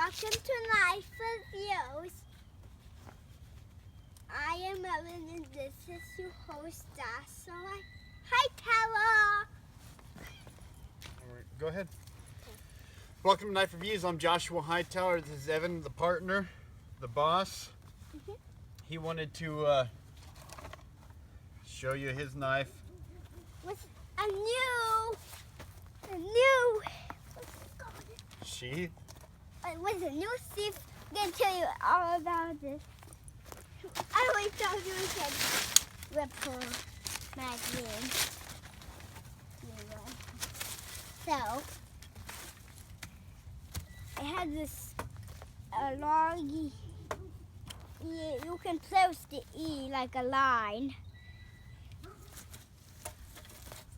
Welcome to Knife Reviews. I am Ellen and this is your host, Joshua. Hi, Tara. All right, go ahead. Welcome to Knife Reviews. I'm Joshua Hightower. This is Evan, the partner, the boss. He wanted to show you his knife. With a new Sheath. With a new sheath. I'm going to tell you all about this. I always thought you said ripple magazine. So, it has this long, you can close the E like a line.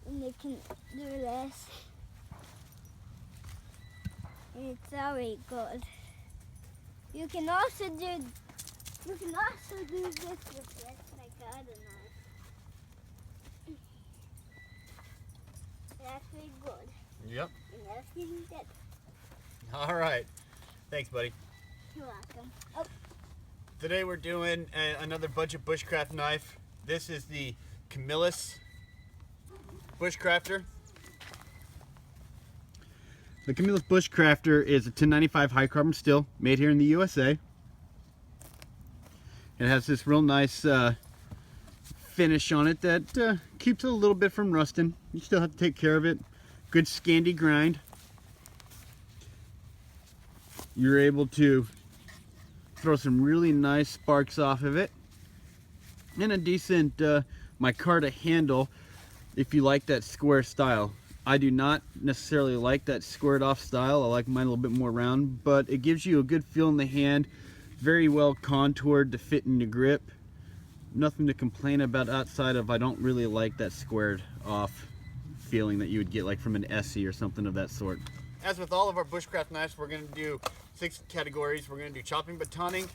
And you can do this. And it's very good. You can also do this with this, like the other knife. That's very good. Yep. And that's really good. All right. Thanks, buddy. You're welcome. Oh. Today we're doing another budget bushcraft knife. This is the Camillus Bushcrafter. The Camillus Bushcrafter is a 1095 high carbon steel made here in the USA. It has this real nice finish on it that keeps it a little bit from rusting. You still have to take care of it. Good Scandi grind. You're able to throw some really nice sparks off of it. And a decent micarta handle if you like that square style. I do not necessarily like that squared off style. I like mine a little bit more round, but it gives you a good feel in the hand. Very well contoured to fit in your grip. Nothing to complain about outside of I don't really like that squared off feeling that you would get like from an Essie or something of that sort. As with all of our bushcraft knives, we're going to do 6 categories. We're going to do chopping, batoning.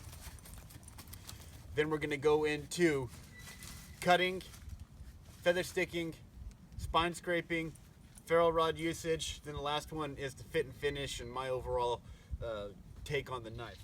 Then we're going to go into cutting, feather sticking, spine scraping, ferro rod usage. Then the last one is the fit and finish and my overall take on the knife.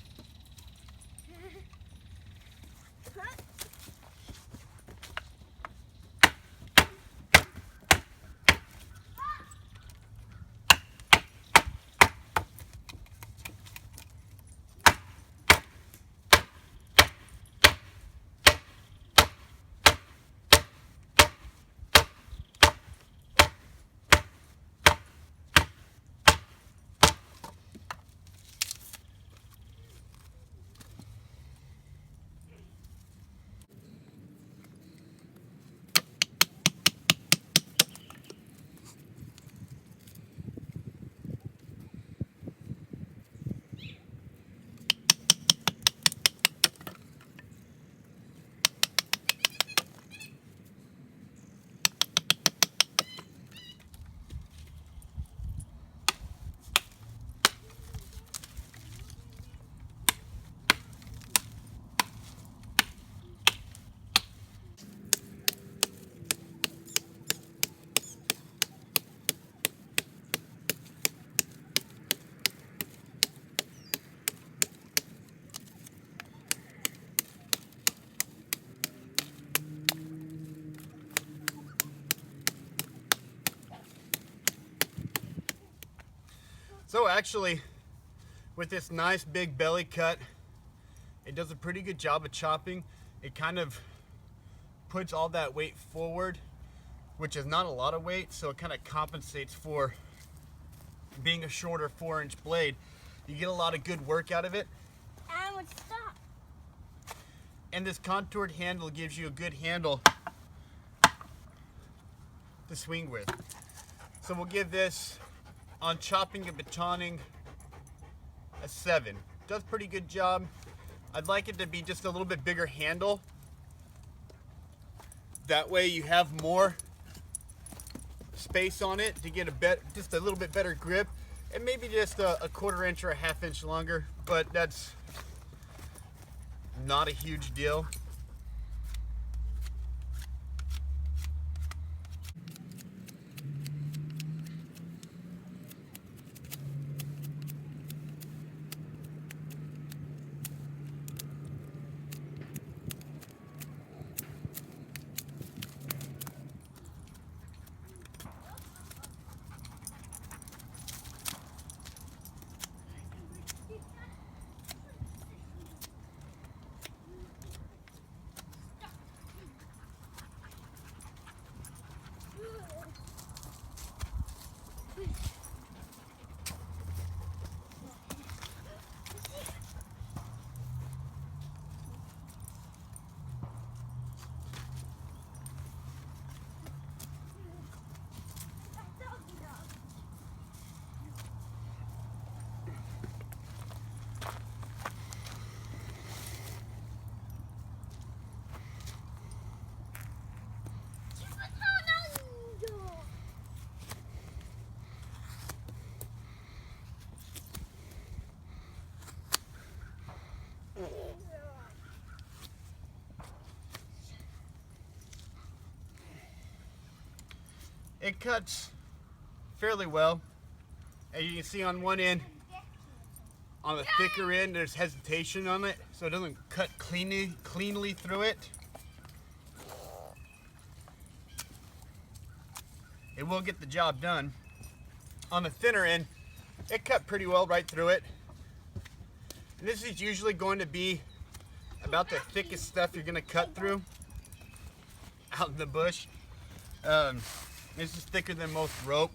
So actually, with this nice big belly cut, it does a pretty good job of chopping. It kind of puts all that weight forward, which is not a lot of weight, so it kind of compensates for being a shorter 4-inch blade. You get a lot of good work out of it. And would stop. And this contoured handle gives you a good handle to swing with. So we'll give this, on chopping and batoning, a 7. Does pretty good job. I'd like it to be just a little bit bigger handle. That way you have more space on it to get just a little bit better grip, and maybe just a 1/4 inch or a 1/2 inch longer, but that's not a huge deal. it cuts fairly well. As you can see on one end, on the thicker end, there's hesitation on it, so it doesn't cut cleanly through it. It will get the job done. On the thinner end, it cut pretty well right through it. And this is usually going to be about the thickest stuff you're going to cut through out in the bush. This is thicker than most rope.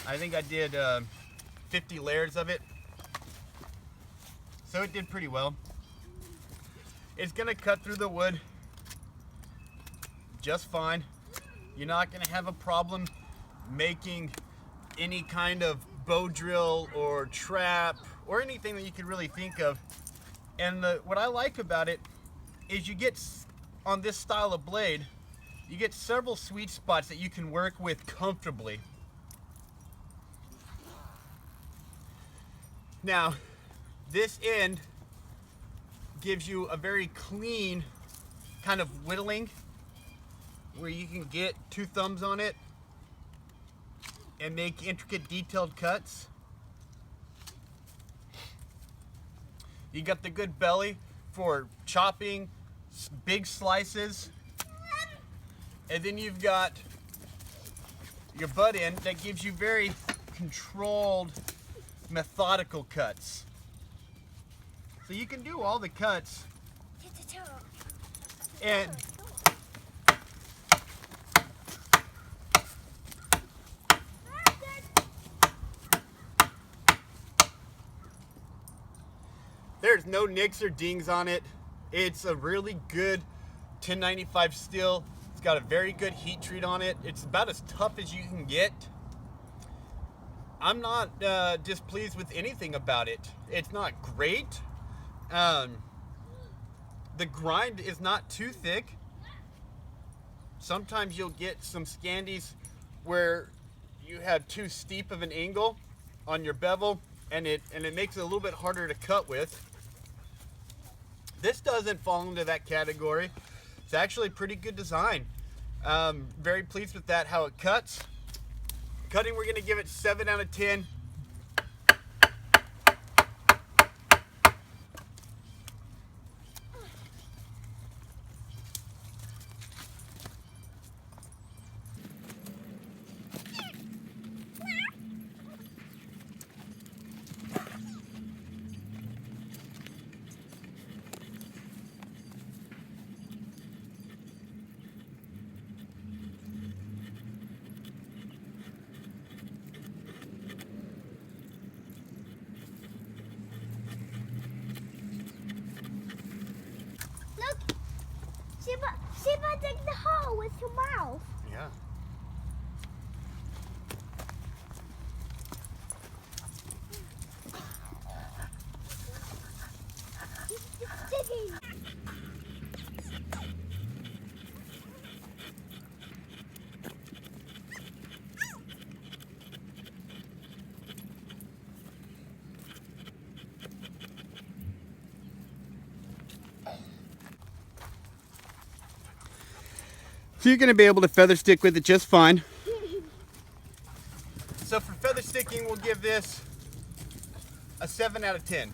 I think I did 50 layers of it. So it did pretty well. It's going to cut through the wood just fine. You're not going to have a problem making any kind of bow drill or trap or anything that you could really think of. And what I like about it is you get, on this style of blade, you get several sweet spots that you can work with comfortably. Now, this end gives you a very clean kind of whittling where you can get 2 thumbs on it and make intricate detailed cuts. You got the good belly for chopping big slices. And then you've got your butt end that gives you very controlled, methodical cuts. So you can do all the cuts. And there's no nicks or dings on it. It's a really good 1095 steel. It's got a very good heat treat on it. It's about as tough as you can get. I'm not displeased with anything about it. It's not great. The grind is not too thick. Sometimes you'll get some scandies where you have too steep of an angle on your bevel, and it makes it a little bit harder to cut with. This doesn't fall into that category. It's actually pretty good design. Very pleased with that, how it cuts. Cutting, we're gonna give it 7 out of 10. See if I dig the hole with your mouth. Yeah. It's digging. So you're going to be able to feather stick with it just fine. So for feather sticking, we'll give this a 7 out of 10.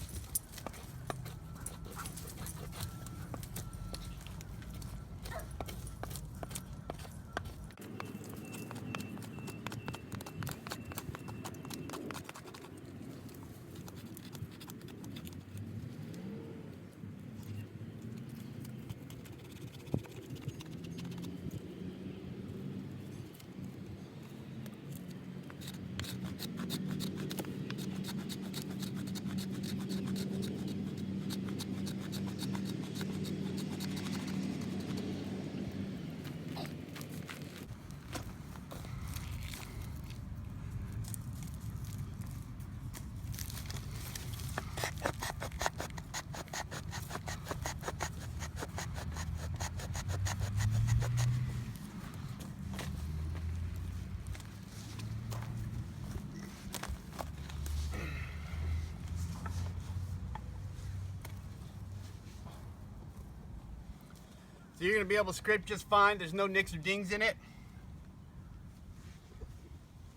So you're going to be able to scrape just fine. There's no nicks or dings in it.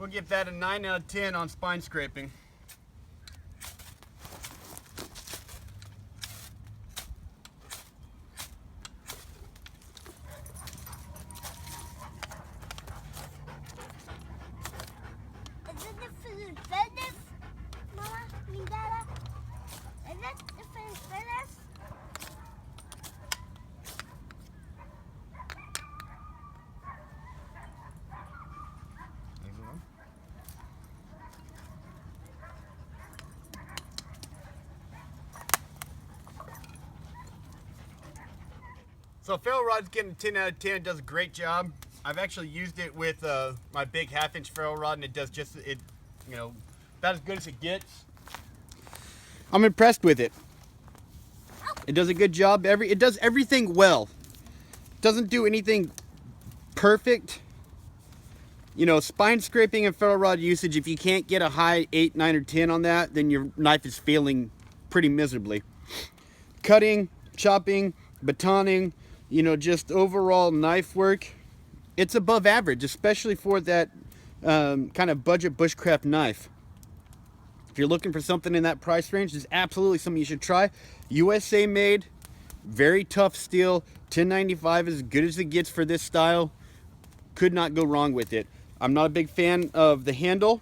We'll give that a 9 out of 10 on spine scraping. Is it the food fitness, Mama? Me, Dada? Is it the food fitness? So Ferro rod's getting a 10 out of 10. It does a great job. I've actually used it with my big 1/2-inch Ferro rod, and it does just about as good as it gets. I'm impressed with it. It does a good job. It does everything well. It doesn't do anything perfect. You know, spine scraping and Ferro rod usage, if you can't get a high 8, 9, or 10 on that, then your knife is failing pretty miserably. Cutting, chopping, batoning, just overall knife work, it's above average, especially for that kind of budget bushcraft knife. If you're looking for something in that price range, it's absolutely something you should try. USA made, very tough steel, 1095 is as good as it gets for this style. Could not go wrong with it. I'm not a big fan of the handle.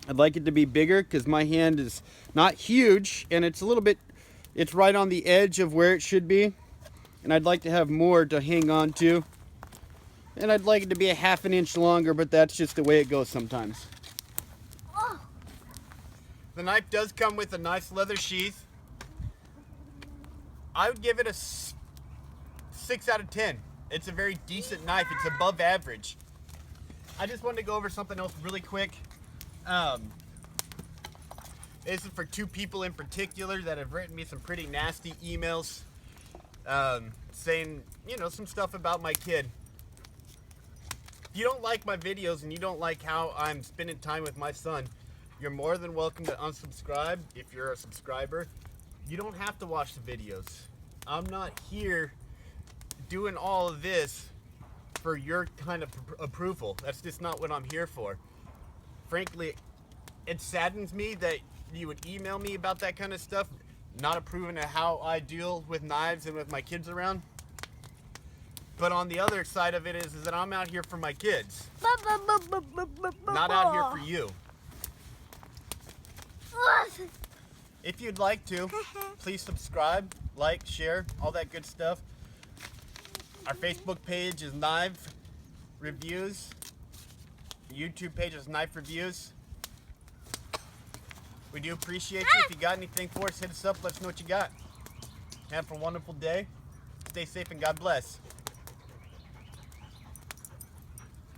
I'd like it to be bigger because my hand is not huge and it's right on the edge of where it should be. And I'd like to have more to hang on to. And I'd like it to be a 1/2 inch longer, but that's just the way it goes sometimes. Oh. The knife does come with a nice leather sheath. I would give it a 6 out of 10. It's a very decent knife. It's above average. I just wanted to go over something else really quick. This is for 2 people in particular that have written me some pretty nasty emails saying, some stuff about my kid. If you don't like my videos and you don't like how I'm spending time with my son, you're more than welcome to unsubscribe if you're a subscriber. You don't have to watch the videos. I'm not here doing all of this for your kind of approval. That's just not what I'm here for. Frankly, it saddens me that you would email me about that kind of stuff, not approving of how I deal with knives and with my kids around. But on the other side of it is that I'm out here for my kids, not out here for you. If you'd like to, please subscribe, like, share, all that good stuff. Our Facebook page is Knife Reviews. The YouTube page is Knife Reviews. We do appreciate you. If you got anything for us, hit us up. Let us know what you got. Have a wonderful day. Stay safe and God bless.